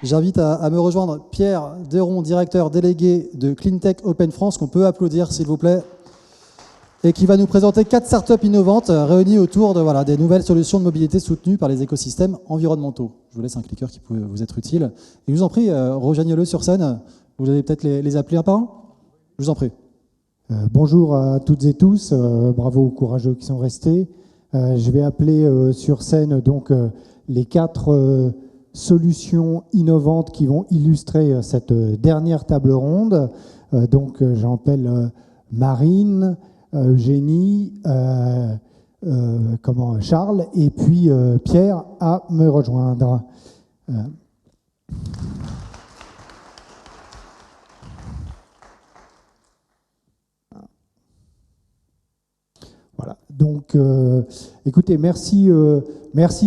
J'invite à me rejoindre Pierre Deron, directeur délégué de Cleantech Open France, qu'on peut applaudir s'il vous plaît, et qui va nous présenter 4 startups innovantes réunies autour de, des nouvelles solutions de mobilité soutenues par les écosystèmes environnementaux. Je vous laisse un clicker qui peut vous être utile. Et je vous en prie, rejoignez-le sur scène. Vous allez peut-être les appeler un par un. Je vous en prie. Bonjour à toutes et tous. Bravo aux courageux qui sont restés. Je vais appeler sur scène donc les 4 solutions innovantes qui vont illustrer cette dernière table ronde. Donc j'appelle Marine, Eugénie, Charles et puis Pierre à me rejoindre. Voilà. Donc, écoutez, merci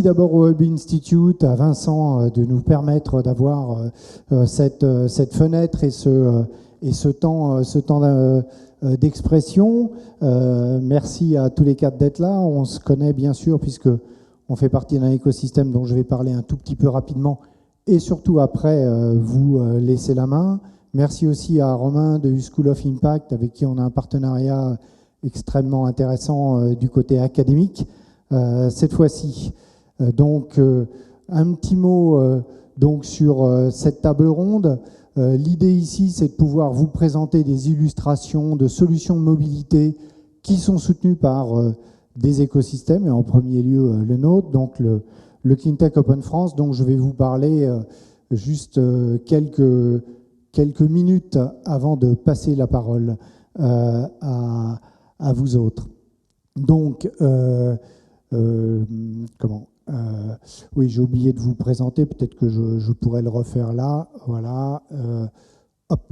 d'abord au Hub Institute, à Vincent, de nous permettre d'avoir cette fenêtre et ce temps d'expression. Merci à tous les 4 d'être là. On se connaît bien sûr puisque on fait partie d'un écosystème dont je vais parler un tout petit peu rapidement et surtout après vous laisser la main. Merci aussi à Romain de School of Impact avec qui on a un partenariat extrêmement intéressant du côté académique cette fois-ci. Donc un petit mot donc sur cette table ronde. L'idée ici, c'est de pouvoir vous présenter des illustrations de solutions de mobilité qui sont soutenues par des écosystèmes, et en premier lieu le nôtre, donc le Cleantech Open France. Donc je vais vous parler juste quelques minutes avant de passer la parole à vous autres. Donc, oui, j'ai oublié de vous présenter, peut-être que je pourrais le refaire là. Voilà.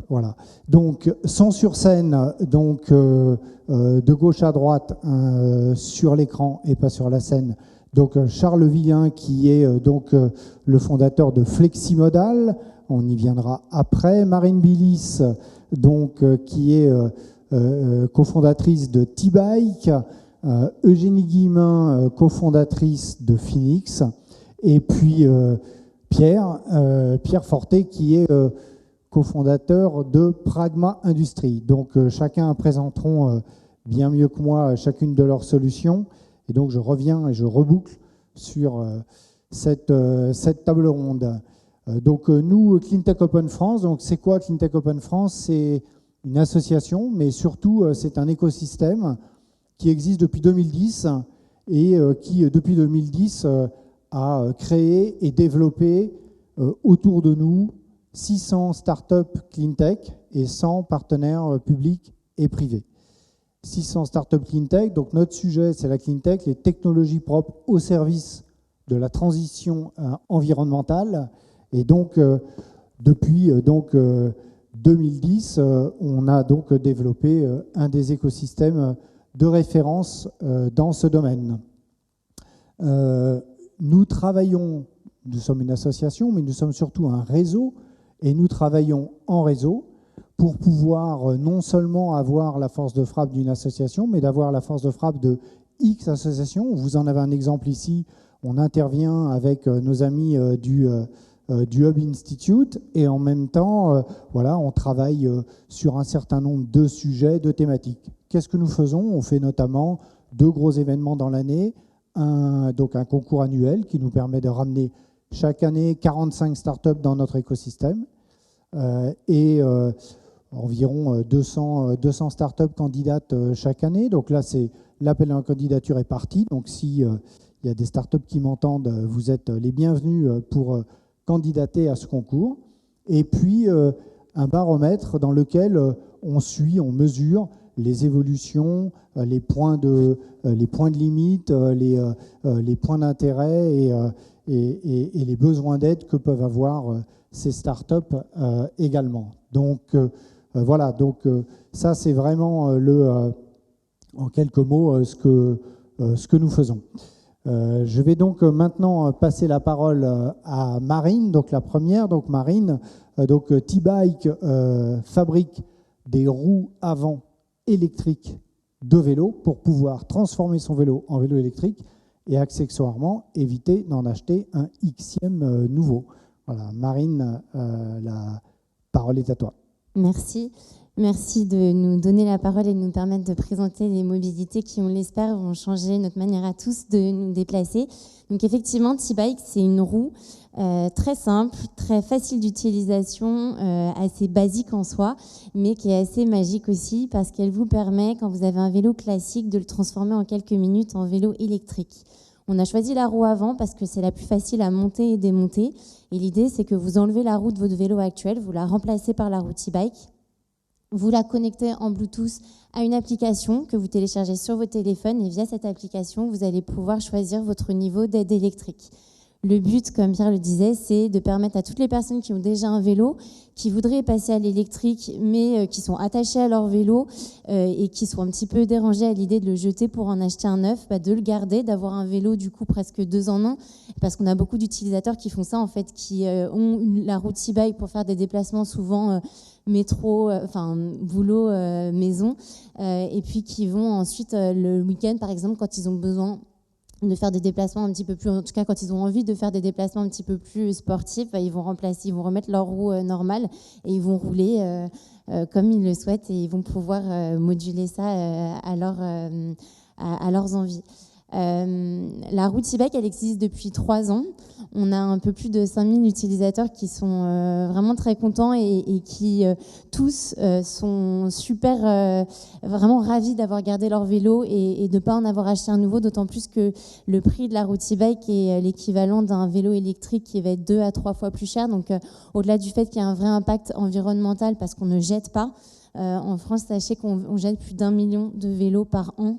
Voilà. Donc, sont sur scène, donc, de gauche à droite, sur l'écran et pas sur la scène, donc Charles Villain, qui est donc le fondateur de Fleximodal, on y viendra après. Marine Billis, donc, qui est cofondatrice de T-Bike, Eugénie Guillemin, cofondatrice de Phoenix, et puis Pierre Fortet, qui est cofondateur de Pragma Industries. Donc chacun présenteront bien mieux que moi chacune de leurs solutions, et donc je reviens et je reboucle sur cette table ronde. Donc nous, Cleantech Open France, donc c'est quoi Cleantech Open France? C'est une association, mais surtout c'est un écosystème qui existe depuis 2010 et qui, depuis 2010, a créé et développé autour de nous 600 startups cleantech et 100 partenaires publics et privés. 600 startups cleantech, donc notre sujet c'est la cleantech, les technologies propres au service de la transition environnementale. Et donc depuis 2010, on a donc développé un des écosystèmes de référence dans ce domaine. Nous sommes une association, mais nous sommes surtout un réseau, et nous travaillons en réseau pour pouvoir non seulement avoir la force de frappe d'une association, mais d'avoir la force de frappe de X associations. Vous en avez un exemple ici, on intervient avec nos amis du Hub Institute, et en même temps, voilà, on travaille sur un certain nombre de sujets, de thématiques. Qu'est-ce que nous faisons? On fait notamment 2 gros événements dans l'année, donc un concours annuel qui nous permet de ramener chaque année 45 startups dans notre écosystème, et environ 200 startups candidates chaque année. Donc là, l'appel à la candidature est parti. Donc si il y a des startups qui m'entendent, vous êtes les bienvenus pour candidater à ce concours. Et puis un baromètre dans lequel on mesure les évolutions, les points de limite, les points d'intérêt et les besoins d'aide que peuvent avoir ces startups également. Donc voilà, donc ça c'est vraiment en quelques mots ce que nous faisons. Je vais donc maintenant passer la parole à Marine, donc la première. Donc Marine, donc T-Bike fabrique des roues avant électriques de vélo pour pouvoir transformer son vélo en vélo électrique et accessoirement éviter d'en acheter un Xème nouveau. Voilà, Marine, la parole est à toi. Merci. Merci de nous donner la parole et de nous permettre de présenter les mobilités qui, on l'espère, vont changer notre manière à tous de nous déplacer. Donc effectivement, T-Bike, c'est une roue très simple, très facile d'utilisation, assez basique en soi, mais qui est assez magique aussi parce qu'elle vous permet, quand vous avez un vélo classique, de le transformer en quelques minutes en vélo électrique. On a choisi la roue avant parce que c'est la plus facile à monter et démonter. Et l'idée, c'est que vous enlevez la roue de votre vélo actuel, vous la remplacez par la roue T-Bike. Vous la connectez en Bluetooth à une application que vous téléchargez sur votre téléphone et via cette application, vous allez pouvoir choisir votre niveau d'aide électrique. Le but, comme Pierre le disait, c'est de permettre à toutes les personnes qui ont déjà un vélo, qui voudraient passer à l'électrique, mais qui sont attachées à leur vélo et qui sont un petit peu dérangées à l'idée de le jeter pour en acheter un neuf, de le garder, d'avoir un vélo du coup presque 2 en 1, parce qu'on a beaucoup d'utilisateurs qui font ça en fait, qui ont la route T-Bike pour faire des déplacements souvent métro, boulot, maison, et puis qui vont ensuite le week-end par exemple quand ils ont besoin de faire des déplacements un petit peu plus, en tout cas quand ils ont envie de faire des déplacements un petit peu plus sportifs, ils vont remettre leur roue normale et ils vont rouler comme ils le souhaitent et ils vont pouvoir moduler ça à leurs envies. La roue T-Bike, elle existe depuis 3 ans. On a un peu plus de 5000 utilisateurs qui sont vraiment très contents et qui tous sont super, vraiment ravis d'avoir gardé leur vélo et de ne pas en avoir acheté un nouveau, d'autant plus que le prix de la roue T-Bike est l'équivalent d'un vélo électrique qui va être 2 à 3 fois plus cher. Donc au-delà du fait qu'il y a un vrai impact environnemental parce qu'on ne jette pas, en France, sachez qu'on jette plus d'1 million de vélos par an.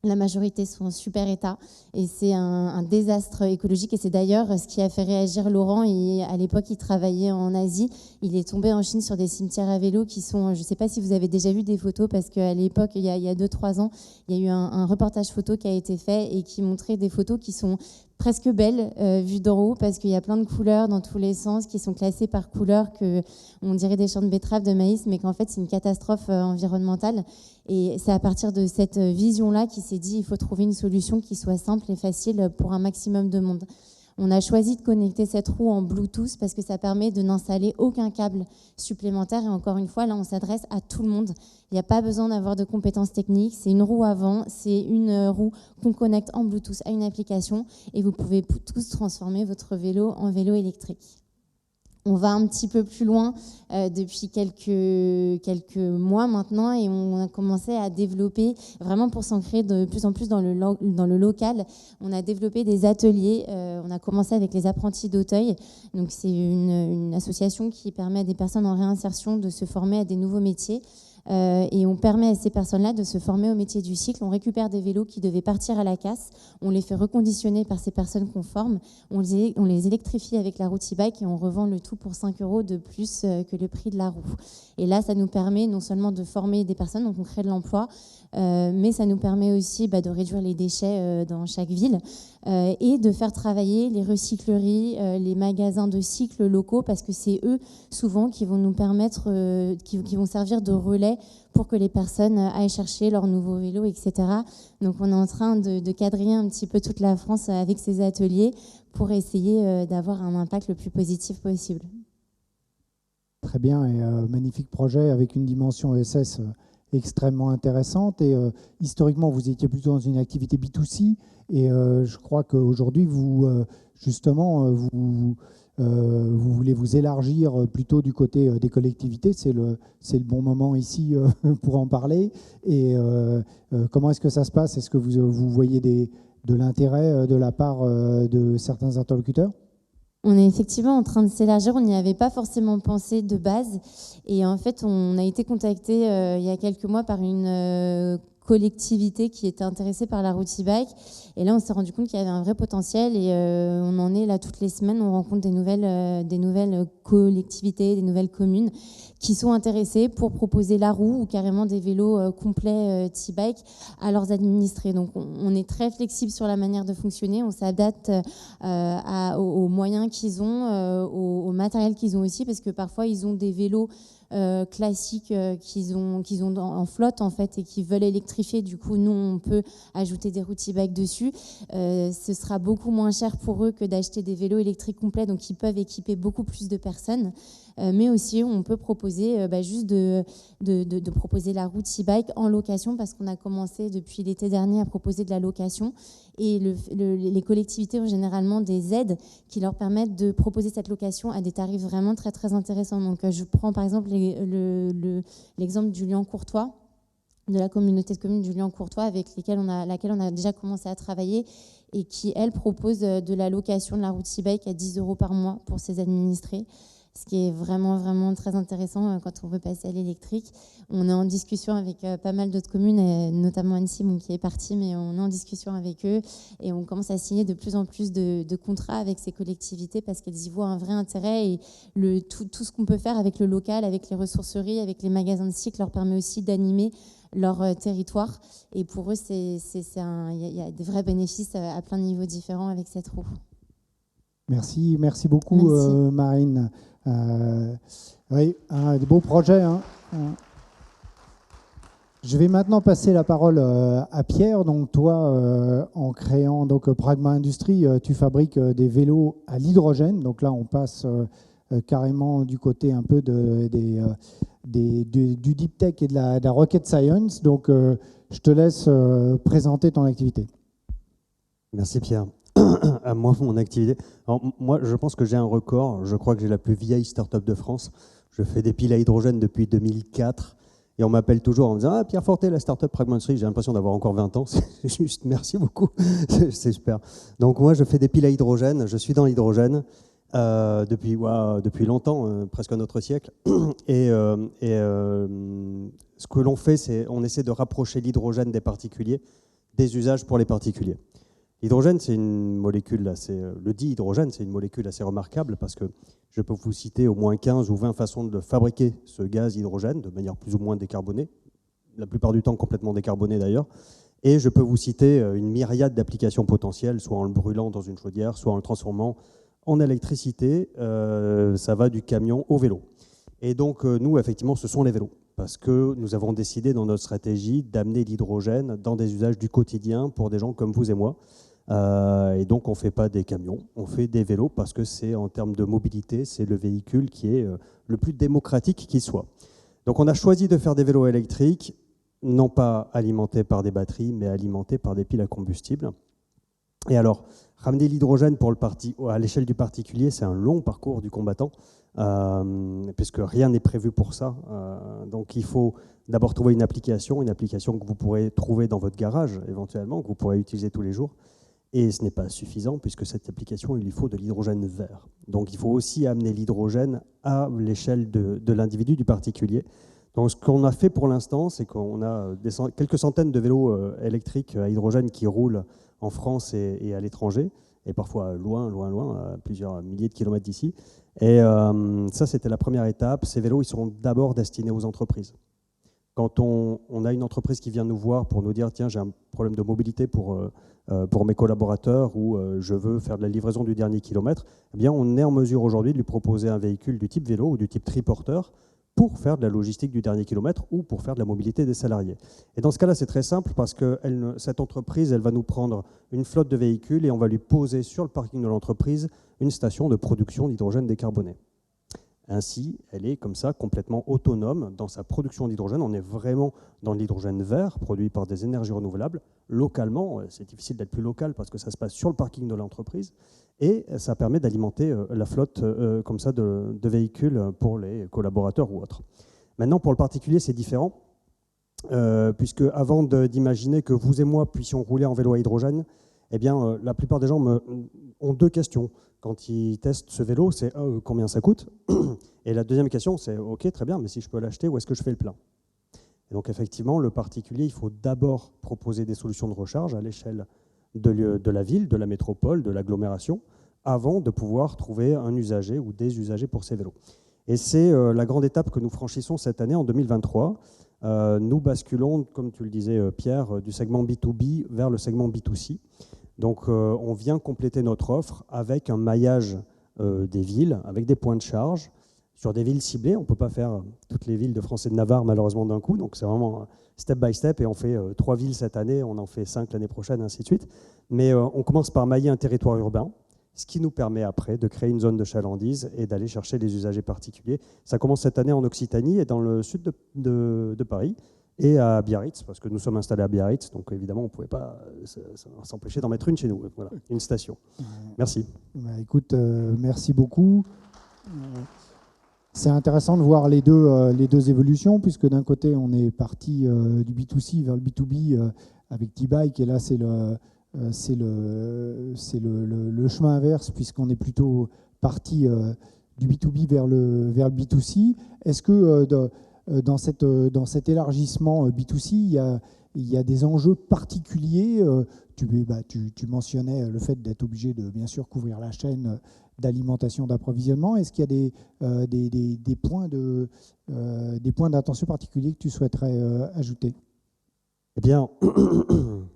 La majorité sont en super état et c'est un désastre écologique et c'est d'ailleurs ce qui a fait réagir Laurent. À l'époque, il travaillait en Asie. Il est tombé en Chine sur des cimetières à vélo qui sont, je ne sais pas si vous avez déjà vu des photos parce qu'à l'époque, il y a 2-3 ans, il y a eu un reportage photo qui a été fait et qui montrait des photos qui sont presque belles vues d'en haut parce qu'il y a plein de couleurs dans tous les sens qui sont classées par couleur que on dirait des champs de betteraves, de maïs, mais qu'en fait c'est une catastrophe environnementale. Et c'est à partir de cette vision-là qu'il s'est dit il faut trouver une solution qui soit simple et facile pour un maximum de monde. On a choisi de connecter cette roue en Bluetooth parce que ça permet de n'installer aucun câble supplémentaire. Et encore une fois, là, on s'adresse à tout le monde. Il n'y a pas besoin d'avoir de compétences techniques. C'est une roue avant, c'est une roue qu'on connecte en Bluetooth à une application et vous pouvez tous transformer votre vélo en vélo électrique. On va un petit peu plus loin depuis quelques mois maintenant et on a commencé à développer, vraiment pour s'ancrer de plus en plus dans le local, on a développé des ateliers. On a commencé avec les apprentis d'Auteuil. Donc c'est une association qui permet à des personnes en réinsertion de se former à des nouveaux métiers. Et on permet à ces personnes-là de se former au métier du cycle. On récupère des vélos qui devaient partir à la casse, on les fait reconditionner par ces personnes qu'on forme, on les électrifie avec la roue T-Bike et on revend le tout pour 5 € de plus que le prix de la roue. Et là, ça nous permet non seulement de former des personnes, donc on crée de l'emploi, mais ça nous permet aussi de réduire les déchets dans chaque ville et de faire travailler les recycleries, les magasins de cycle locaux, parce que c'est eux souvent qui vont nous permettre, qui vont servir de relais pour que les personnes aillent chercher leur nouveau vélo, etc. Donc on est en train de quadriller un petit peu toute la France avec ces ateliers pour essayer d'avoir un impact le plus positif possible. Très bien, et magnifique projet avec une dimension ESS extrêmement intéressante. Et historiquement, vous étiez plutôt dans une activité B2C. Et je crois qu'aujourd'hui, vous, justement, vous voulez vous élargir plutôt du côté des collectivités. C'est le bon moment ici pour en parler. Et comment est-ce que ça se passe? Est-ce que vous voyez de l'intérêt de la part de certains interlocuteurs? On est effectivement en train de s'élargir, on n'y avait pas forcément pensé de base. Et en fait, on a été contacté il y a quelques mois par une collectivité qui était intéressée par la route T-Bike. Et là, on s'est rendu compte qu'il y avait un vrai potentiel et on en est là toutes les semaines, on rencontre des nouvelles collectivités, des nouvelles communes qui sont intéressées pour proposer la roue ou carrément des vélos complets T-Bike à leurs administrés. Donc on est très flexible sur la manière de fonctionner, on s'adapte aux moyens qu'ils ont, au matériel qu'ils ont aussi, parce que parfois ils ont des vélos classiques qu'ils ont en flotte en fait et qui veulent électrifier. Du coup, nous, on peut ajouter des roues T-Bike dessus. Ce sera beaucoup moins cher pour eux que d'acheter des vélos électriques complets, donc ils peuvent équiper beaucoup plus de personnes. Mais aussi, on peut proposer juste de proposer la roue T-Bike en location, parce qu'on a commencé depuis l'été dernier à proposer de la location. Et les collectivités ont généralement des aides qui leur permettent de proposer cette location à des tarifs vraiment très, très intéressants. Donc, je prends par exemple l'exemple du Lian-Courtois, de la communauté de communes du Lian-Courtois, avec laquelle on a déjà commencé à travailler et qui, elle, propose de la location de la route T-Bike à 10 € par mois pour ses administrés. Ce qui est vraiment, vraiment très intéressant quand on veut passer à l'électrique. On est en discussion avec pas mal d'autres communes, et notamment Annecy, qui est partie, mais on est en discussion avec eux et on commence à signer de plus en plus de contrats avec ces collectivités parce qu'elles y voient un vrai intérêt et tout ce qu'on peut faire avec le local, avec les ressourceries, avec les magasins de cycle leur permet aussi d'animer leur territoire. Et pour eux, il y a des vrais bénéfices à plein de niveaux différents avec cette roue. Merci beaucoup Marine. Oui, des beaux projets. Hein. Je vais maintenant passer la parole à Pierre. Donc toi, en créant Pragma Industries, tu fabriques des vélos à l'hydrogène. Donc là, on passe carrément du côté un peu du deep tech et de la rocket science. Donc je te laisse présenter ton activité. Merci Pierre. À moi, mon activité. Alors, moi, je pense que j'ai un record. Je crois que j'ai la plus vieille start-up de France. Je fais des piles à hydrogène depuis 2004. Et on m'appelle toujours en me disant « Ah, Pierre Fortet, la start-up Pragma Industries ». J'ai l'impression d'avoir encore 20 ans. C'est juste, merci beaucoup. C'est super. Donc moi, je fais des piles à hydrogène. Je suis dans l'hydrogène depuis longtemps, presque un autre siècle. Et ce que l'on fait, c'est on essaie de rapprocher l'hydrogène des particuliers, des usages pour les particuliers. L'hydrogène, c'est une molécule le dihydrogène, c'est une molécule assez remarquable parce que je peux vous citer au moins 15 ou 20 façons de fabriquer ce gaz hydrogène de manière plus ou moins décarbonée, la plupart du temps complètement décarbonée d'ailleurs. Et je peux vous citer une myriade d'applications potentielles, soit en le brûlant dans une chaudière, soit en le transformant en électricité. Ça va du camion au vélo. Et donc, nous, effectivement, ce sont les vélos. Parce que nous avons décidé dans notre stratégie d'amener l'hydrogène dans des usages du quotidien pour des gens comme vous et moi. Et donc, on ne fait pas des camions, on fait des vélos parce que c'est, en termes de mobilité, c'est le véhicule qui est le plus démocratique qui soit. Donc, on a choisi de faire des vélos électriques, non pas alimentés par des batteries, mais alimentés par des piles à combustible. Et alors, ramener l'hydrogène à l'échelle du particulier, c'est un long parcours du combattant, puisque rien n'est prévu pour ça. Donc, il faut d'abord trouver une application que vous pourrez trouver dans votre garage, éventuellement, que vous pourrez utiliser tous les jours. Et ce n'est pas suffisant, puisque cette application, il lui faut de l'hydrogène vert. Donc, il faut aussi amener l'hydrogène à l'échelle de l'individu, du particulier. Donc, ce qu'on a fait pour l'instant, c'est qu'on a quelques centaines de vélos électriques à hydrogène qui roulent en France et à l'étranger, et parfois loin, à plusieurs milliers de kilomètres d'ici. Et ça, c'était la première étape. Ces vélos, ils seront d'abord destinés aux entreprises. Quand on a une entreprise qui vient nous voir pour nous dire « Tiens, j'ai un problème de mobilité pour mes collaborateurs ou je veux faire de la livraison du dernier kilomètre », eh bien, on est en mesure aujourd'hui de lui proposer un véhicule du type vélo ou du type triporteur pour faire de la logistique du dernier kilomètre ou pour faire de la mobilité des salariés. Et dans ce cas-là, c'est très simple parce que cette entreprise, elle va nous prendre une flotte de véhicules et on va lui poser sur le parking de l'entreprise une station de production d'hydrogène décarboné. Ainsi, elle est comme ça complètement autonome dans sa production d'hydrogène. On est vraiment dans l'hydrogène vert produit par des énergies renouvelables. Localement, c'est difficile d'être plus local parce que ça se passe sur le parking de l'entreprise et ça permet d'alimenter la flotte comme ça de véhicules pour les collaborateurs ou autres. Maintenant, pour le particulier, c'est différent puisque avant d'imaginer que vous et moi puissions rouler en vélo à hydrogène, eh bien, la plupart des gens ont deux questions. Quand ils testent ce vélo, c'est combien ça coûte? Et la deuxième question, c'est ok, très bien, mais si je peux l'acheter, où est-ce que je fais le plein? Et donc effectivement, le particulier, il faut d'abord proposer des solutions de recharge à l'échelle de la ville, de la métropole, de l'agglomération, avant de pouvoir trouver un usager ou des usagers pour ces vélos. Et c'est la grande étape que nous franchissons cette année en 2023. Nous basculons, comme tu le disais Pierre, du segment B2B vers le segment B2C. Donc on vient compléter notre offre avec un maillage des villes, avec des points de charge, sur des villes ciblées. On ne peut pas faire toutes les villes de France et de Navarre malheureusement d'un coup, donc c'est vraiment step by step, et on fait 3 villes cette année, on en fait 5 l'année prochaine, ainsi de suite. Mais on commence par mailler un territoire urbain, ce qui nous permet après de créer une zone de chalandise et d'aller chercher les usagers particuliers. Ça commence cette année en Occitanie et dans le sud de Paris et à Biarritz, parce que nous sommes installés à Biarritz, donc évidemment on ne pouvait pas s'empêcher d'en mettre une chez nous, voilà, une station. Merci. Bah, écoute, merci beaucoup. C'est intéressant de voir les deux évolutions, puisque d'un côté on est parti du B2C vers le B2B avec T-Bike, et là c'est le chemin inverse, puisqu'on est plutôt parti du B2B vers le B2C. Est-ce que dans cet élargissement B2C, il y a des enjeux particuliers? Tu mentionnais le fait d'être obligé de bien sûr couvrir la chaîne d'alimentation, d'approvisionnement. Est-ce qu'il y a des points d'attention particuliers que tu souhaiterais ajouter? Eh bien,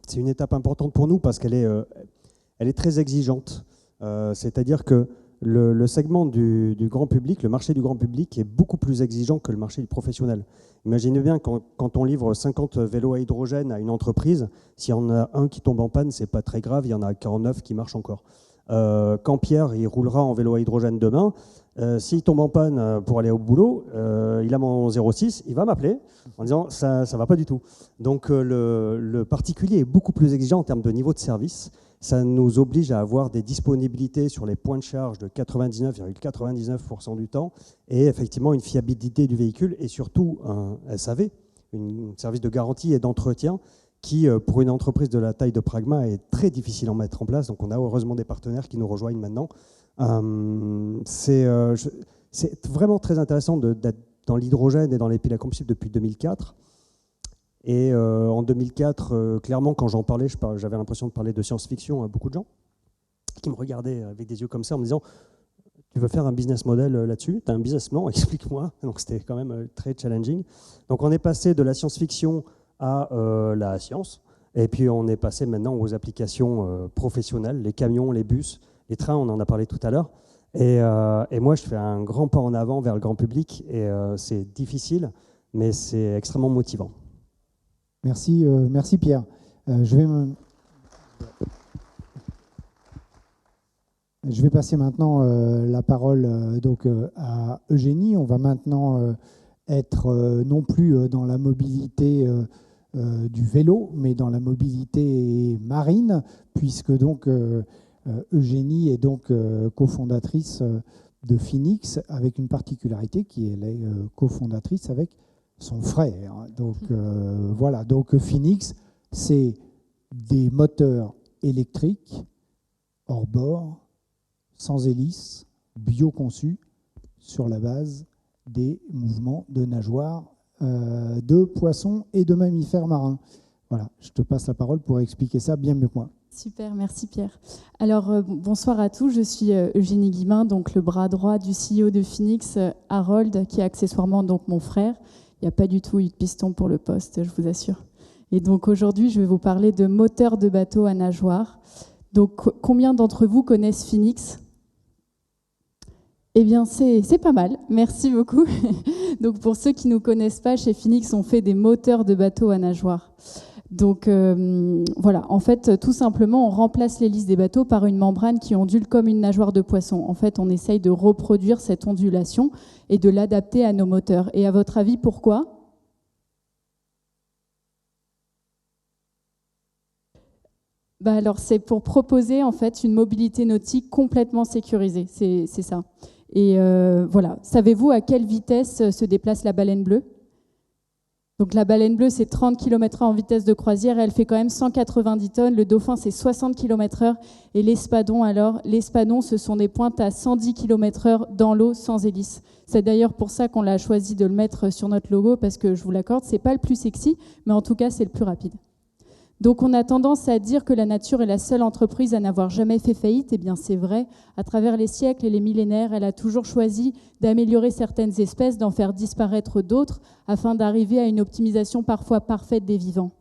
c'est une étape importante pour nous parce qu'elle est très exigeante. C'est-à-dire que le segment du grand public, le marché du grand public est beaucoup plus exigeant que le marché du professionnel. Imaginez bien quand on livre 50 vélos à hydrogène à une entreprise, s'il y en a un qui tombe en panne, c'est pas très grave, il y en a 49 qui marchent encore. Quand Pierre il roulera en vélo à hydrogène demain, s'il tombe en panne pour aller au boulot, il a mon 06, il va m'appeler en disant ça ne va pas du tout. Donc le particulier est beaucoup plus exigeant en termes de niveau de service. Ça nous oblige à avoir des disponibilités sur les points de charge de 99,99% du temps et effectivement une fiabilité du véhicule et surtout un SAV, un service de garantie et d'entretien qui, pour une entreprise de la taille de Pragma, est très difficile à mettre en place. Donc on a heureusement des partenaires qui nous rejoignent maintenant. C'est vraiment très intéressant d'être dans l'hydrogène et dans les piles à combustible depuis 2004. Et en 2004, clairement, quand j'en parlais, j'avais l'impression de parler de science-fiction à beaucoup de gens qui me regardaient avec des yeux comme ça en me disant « Tu veux faire un business model là-dessus? Tu as un business plan? Explique-moi. » Donc c'était quand même très challenging. Donc on est passé de la science-fiction à la science. Et puis on est passé maintenant aux applications professionnelles, les camions, les bus, les trains, on en a parlé tout à l'heure. Et moi, je fais un grand pas en avant vers le grand public. Et c'est difficile, mais c'est extrêmement motivant. Merci, merci Pierre. Je vais passer maintenant la parole à Eugénie. On va maintenant être non plus dans la mobilité du vélo, mais dans la mobilité marine, puisque donc Eugénie est donc cofondatrice de Phoenix, avec une particularité qui est cofondatrice avec son frère. Donc voilà, donc Phoenix, c'est des moteurs électriques hors bord, sans hélice, bioconçus, sur la base des mouvements de nageoires de poissons et de mammifères marins. Voilà, je te passe la parole pour expliquer ça bien mieux que moi. Super, merci Pierre. Alors bonsoir à tous, je suis Eugénie Guimin, donc le bras droit du CEO de Phoenix, Harold, qui est accessoirement donc mon frère. Il n'y a pas du tout eu de piston pour le poste, je vous assure. Et donc aujourd'hui, je vais vous parler de moteurs de bateaux à nageoires. Donc combien d'entre vous connaissent Phoenix ? Eh bien, c'est pas mal, merci beaucoup. Donc pour ceux qui ne nous connaissent pas, chez Phoenix, on fait des moteurs de bateaux à nageoires. Donc voilà, en fait, tout simplement, on remplace l'hélice des bateaux par une membrane qui ondule comme une nageoire de poisson. En fait, on essaye de reproduire cette ondulation et de l'adapter à nos moteurs. Et à votre avis, pourquoi ? Alors, c'est pour proposer en fait une mobilité nautique complètement sécurisée, c'est ça. Et voilà, savez-vous à quelle vitesse se déplace la baleine bleue ? Donc la baleine bleue, c'est 30 km/h en vitesse de croisière, et elle fait quand même 190 tonnes. Le dauphin, c'est 60 km/h. Et l'espadon, alors, l'espadon, ce sont des pointes à 110 km/h dans l'eau sans hélice. C'est d'ailleurs pour ça qu'on l'a choisi de le mettre sur notre logo, parce que je vous l'accorde, c'est pas le plus sexy, mais en tout cas, c'est le plus rapide. Donc on a tendance à dire que la nature est la seule entreprise à n'avoir jamais fait faillite. Eh bien c'est vrai, à travers les siècles et les millénaires, elle a toujours choisi d'améliorer certaines espèces, d'en faire disparaître d'autres, afin d'arriver à une optimisation parfois parfaite des vivants.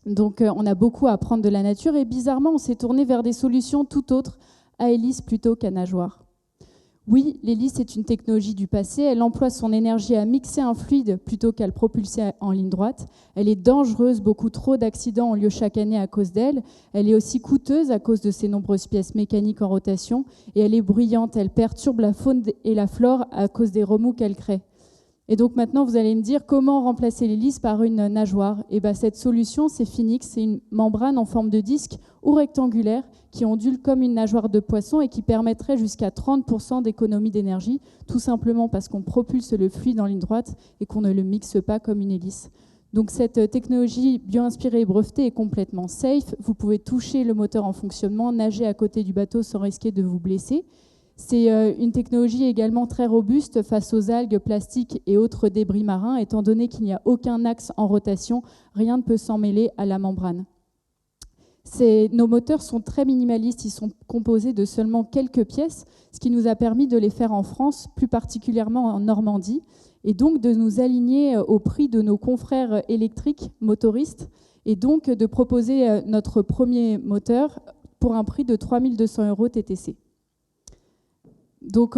Donc on a beaucoup à apprendre de la nature et bizarrement on s'est tourné vers des solutions tout autres, à hélice plutôt qu'à nageoire. Oui, l'hélice est une technologie du passé, elle emploie son énergie à mixer un fluide plutôt qu'à le propulser en ligne droite. Elle est dangereuse, beaucoup trop d'accidents ont lieu chaque année à cause d'elle. Elle est aussi coûteuse à cause de ses nombreuses pièces mécaniques en rotation et elle est bruyante, elle perturbe la faune et la flore à cause des remous qu'elle crée. Et donc maintenant, vous allez me dire comment remplacer l'hélice par une nageoire. Et bien cette solution, c'est Phoenix, c'est une membrane en forme de disque ou rectangulaire qui ondule comme une nageoire de poisson et qui permettrait jusqu'à 30% d'économie d'énergie, tout simplement parce qu'on propulse le fluide en ligne droite et qu'on ne le mixe pas comme une hélice. Donc cette technologie bio-inspirée et brevetée est complètement safe. Vous pouvez toucher le moteur en fonctionnement, nager à côté du bateau sans risquer de vous blesser. C'est une technologie également très robuste face aux algues, plastiques et autres débris marins, étant donné qu'il n'y a aucun axe en rotation, rien ne peut s'en mêler à la membrane. Nos moteurs sont très minimalistes, ils sont composés de seulement quelques pièces, ce qui nous a permis de les faire en France, plus particulièrement en Normandie, et donc de nous aligner au prix de nos confrères électriques motoristes, et donc de proposer notre premier moteur pour un prix de 3 200 € TTC. Donc,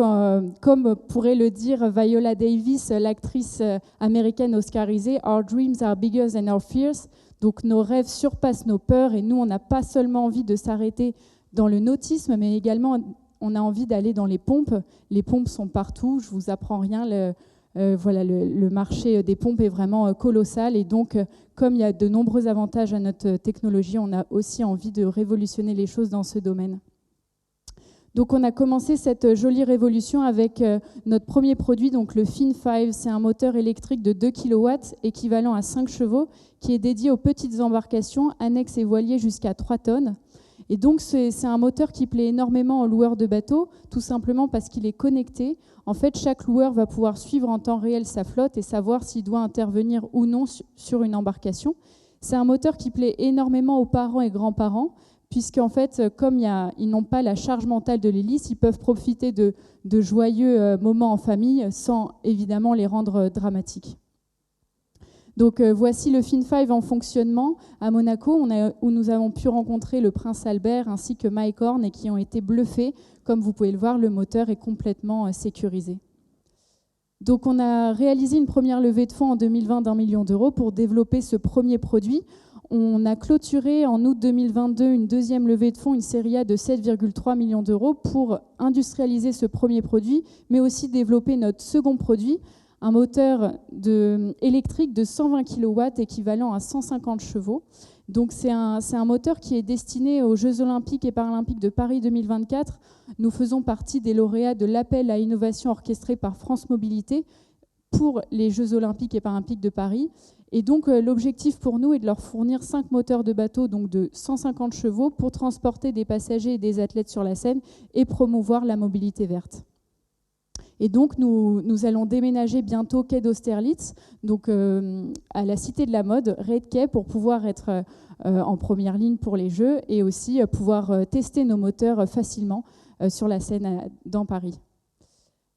comme pourrait le dire Viola Davis, l'actrice américaine oscarisée, « Our dreams are bigger than our fears ». Donc, nos rêves surpassent nos peurs et nous, on n'a pas seulement envie de s'arrêter dans le nautisme, mais également, on a envie d'aller dans les pompes. Les pompes sont partout, je ne vous apprends rien. Le marché des pompes est vraiment colossal et donc, comme il y a de nombreux avantages à notre technologie, on a aussi envie de révolutionner les choses dans ce domaine. Donc on a commencé cette jolie révolution avec notre premier produit, donc le Fin5. C'est un moteur électrique de 2 kW, équivalent à 5 chevaux, qui est dédié aux petites embarcations, annexes et voiliers jusqu'à 3 tonnes. Et donc c'est un moteur qui plaît énormément aux loueurs de bateaux, tout simplement parce qu'il est connecté. En fait, chaque loueur va pouvoir suivre en temps réel sa flotte et savoir s'il doit intervenir ou non sur une embarcation. C'est un moteur qui plaît énormément aux parents et grands-parents, puisqu'en fait, comme ils n'ont pas la charge mentale de l'hélice, ils peuvent profiter de joyeux moments en famille sans évidemment les rendre dramatiques. Donc voici le Fin5 en fonctionnement à Monaco, où nous avons pu rencontrer le prince Albert ainsi que Mike Horn et qui ont été bluffés. Comme vous pouvez le voir, le moteur est complètement sécurisé. Donc on a réalisé une première levée de fonds en 2020 d'1 million d'euros pour développer ce premier produit. On a clôturé en août 2022 une deuxième levée de fonds, une série A de 7,3 millions d'euros pour industrialiser ce premier produit, mais aussi développer notre second produit, un moteur électrique de 120 kW équivalent à 150 chevaux. Donc c'est un moteur qui est destiné aux Jeux Olympiques et Paralympiques de Paris 2024. Nous faisons partie des lauréats de l'appel à innovation orchestré par France Mobilité pour les Jeux Olympiques et Paralympiques de Paris. Et donc l'objectif pour nous est de leur fournir 5 moteurs de bateau donc de 150 chevaux pour transporter des passagers et des athlètes sur la Seine et promouvoir la mobilité verte. Et donc nous allons déménager bientôt quai d'Austerlitz, donc à la Cité de la Mode, rez de quai, pour pouvoir être en première ligne pour les Jeux et aussi pouvoir tester nos moteurs facilement sur la Seine dans Paris.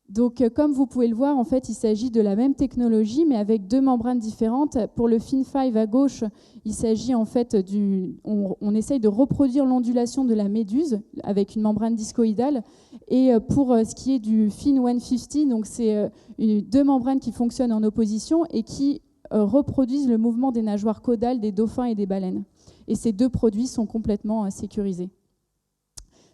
Donc, comme vous pouvez le voir, en fait, il s'agit de la même technologie, mais avec 2 membranes différentes. Pour le Fin5 à gauche, il s'agit en fait on essaye de reproduire l'ondulation de la méduse avec une membrane discoïdale. Et pour ce qui est du Fin150, donc c'est 2 membranes qui fonctionnent en opposition et qui reproduisent le mouvement des nageoires caudales des dauphins et des baleines. Et ces 2 produits sont complètement sécurisés.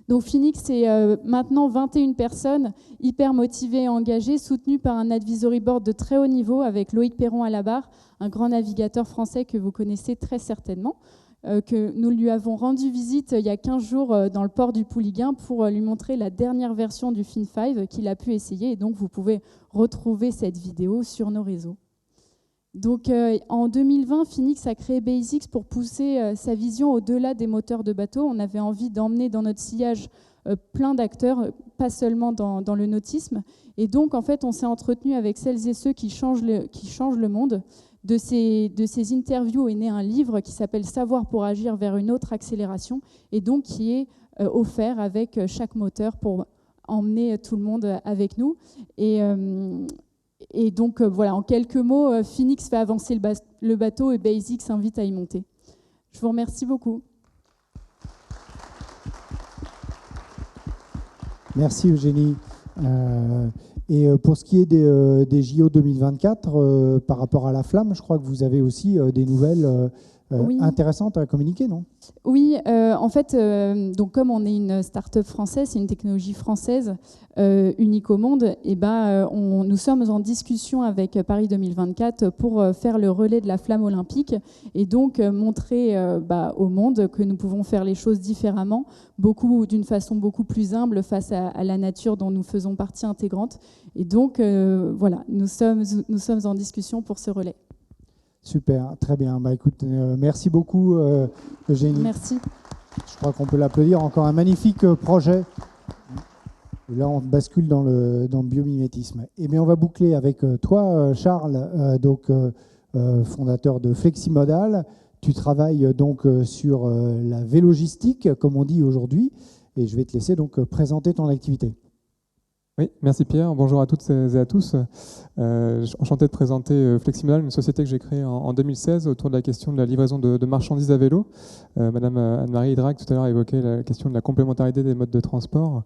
Donc Phoenix, c'est maintenant 21 personnes hyper motivées et engagées, soutenues par un advisory board de très haut niveau avec Loïc Perron à la barre, un grand navigateur français que vous connaissez très certainement, que nous lui avons rendu visite il y a 15 jours dans le port du Pouliguen pour lui montrer la dernière version du Fin5 qu'il a pu essayer. Et donc vous pouvez retrouver cette vidéo sur nos réseaux. Donc, en 2020, Phoenix a créé BASX pour pousser sa vision au-delà des moteurs de bateau. On avait envie d'emmener dans notre sillage plein d'acteurs, pas seulement dans le nautisme. Et donc, en fait, on s'est entretenu avec celles et ceux qui changent le monde, De ces interviews est né un livre qui s'appelle « Savoir pour agir vers une autre accélération » et donc qui est offert avec chaque moteur pour emmener tout le monde avec nous. Et donc, voilà, en quelques mots, Phoenix fait avancer le bateau et Basic s'invite à y monter. Je vous remercie beaucoup. Merci Eugénie. Et pour ce qui est des JO 2024, par rapport à la flamme, je crois que vous avez aussi des nouvelles oui. intéressantes à communiquer, non? Oui, en fait, donc comme on est une start-up française, c'est une technologie française unique au monde, et nous sommes en discussion avec Paris 2024 pour faire le relais de la flamme olympique et donc montrer au monde que nous pouvons faire les choses différemment, d'une façon beaucoup plus humble face à la nature dont nous faisons partie intégrante. Et donc, voilà, nous sommes en discussion pour ce relais. Super, très bien. Écoute, merci beaucoup Eugénie. Merci. Je crois qu'on peut l'applaudir. Encore un magnifique projet. Et là, on bascule dans le biomimétisme. Eh bien, on va boucler avec toi, Charles, fondateur de Fleximodal. Tu travailles donc sur la vélogistique, comme on dit aujourd'hui. Et je vais te laisser donc présenter ton activité. Oui, merci Pierre. Bonjour à toutes et à tous. Enchanté de présenter Fleximodal, une société que j'ai créée en 2016 autour de la question de la livraison de marchandises à vélo. Madame Anne-Marie Hydrac tout à l'heure a évoqué la question de la complémentarité des modes de transport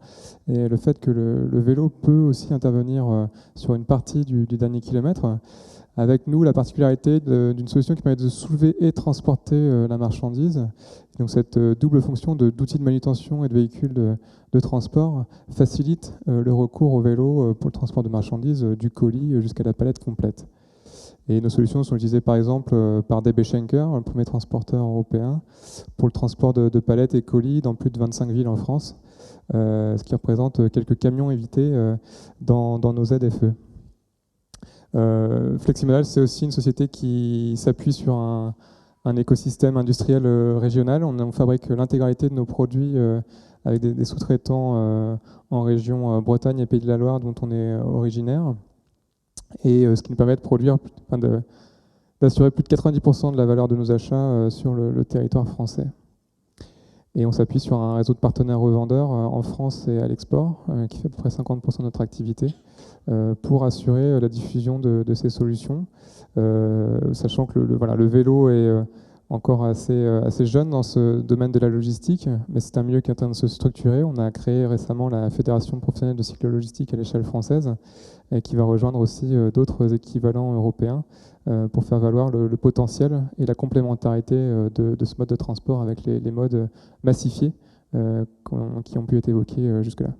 et le fait que le vélo peut aussi intervenir sur une partie du dernier kilomètre. Avec nous, la particularité d'une solution qui permet de soulever et transporter la marchandise. Donc cette double fonction d'outils de manutention et de véhicules de transport facilite le recours au vélo pour le transport de marchandises du colis jusqu'à la palette complète. Et nos solutions sont utilisées par exemple par DB Schenker, le premier transporteur européen, pour le transport de palettes et colis dans plus de 25 villes en France, ce qui représente quelques camions évités dans nos ZFE. Fleximodal, c'est aussi une société qui s'appuie sur un écosystème industriel régional. On fabrique l'intégralité de nos produits avec des sous-traitants en région Bretagne et Pays de la Loire, dont on est originaire. Et ce qui nous permet de produire, d'assurer plus de 90% de la valeur de nos achats sur le territoire français. Et on s'appuie sur un réseau de partenaires revendeurs en France et à l'export, qui fait à peu près 50% de notre activité, pour assurer la diffusion de ces solutions, sachant que le vélo est encore assez jeune dans ce domaine de la logistique, mais c'est un milieu qui est en train de se structurer. On a créé récemment la Fédération professionnelle de cyclo-logistique à l'échelle française, et qui va rejoindre aussi d'autres équivalents européens pour faire valoir le potentiel et la complémentarité de ce mode de transport avec les modes massifiés qui ont pu être évoqués jusque-là.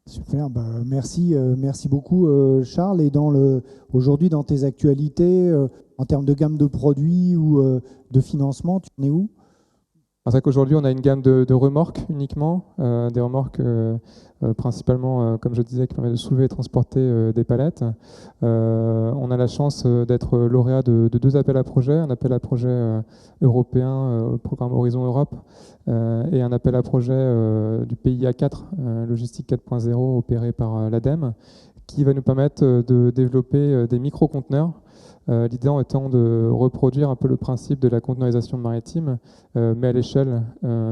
Super, merci beaucoup Charles. Et aujourd'hui dans tes actualités, en termes de gamme de produits ou de financement, tu en es où? C'est vrai qu'aujourd'hui on a une gamme de remorques uniquement, des remorques principalement, comme je disais, qui permettent de soulever et transporter des palettes. On a la chance d'être lauréat de 2 appels à projets, un appel à projet européen au programme Horizon Europe et un appel à projet du PIA 4, Logistique 4.0, opéré par l'ADEME, qui va nous permettre de développer des micro-conteneurs. L'idée étant de reproduire un peu le principe de la conteneurisation maritime, mais à l'échelle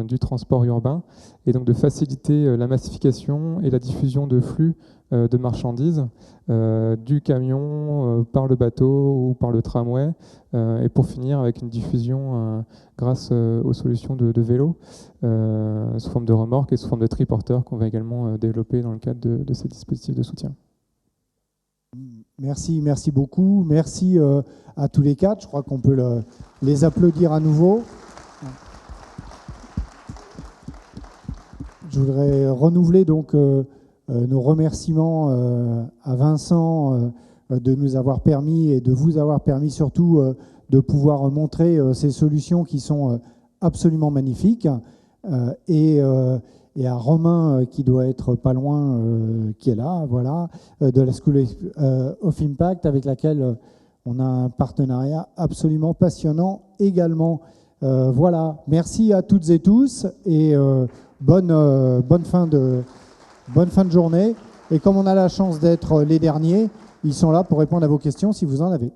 du transport urbain, et donc de faciliter la massification et la diffusion de flux de marchandises du camion par le bateau ou par le tramway, et pour finir avec une diffusion grâce aux solutions de vélo sous forme de remorques et sous forme de triporteurs qu'on va également développer dans le cadre de ces dispositifs de soutien. Merci beaucoup. Merci à tous les 4. Je crois qu'on peut les applaudir à nouveau. Je voudrais renouveler donc nos remerciements à Vincent de nous avoir permis et de vous avoir permis surtout de pouvoir montrer ces solutions qui sont absolument magnifiques. Et à Romain, qui doit être pas loin, qui est là, voilà, de la School of Impact, avec laquelle on a un partenariat absolument passionnant également. Voilà, merci à toutes et tous, et bonne fin de journée. Et comme on a la chance d'être les derniers, ils sont là pour répondre à vos questions si vous en avez.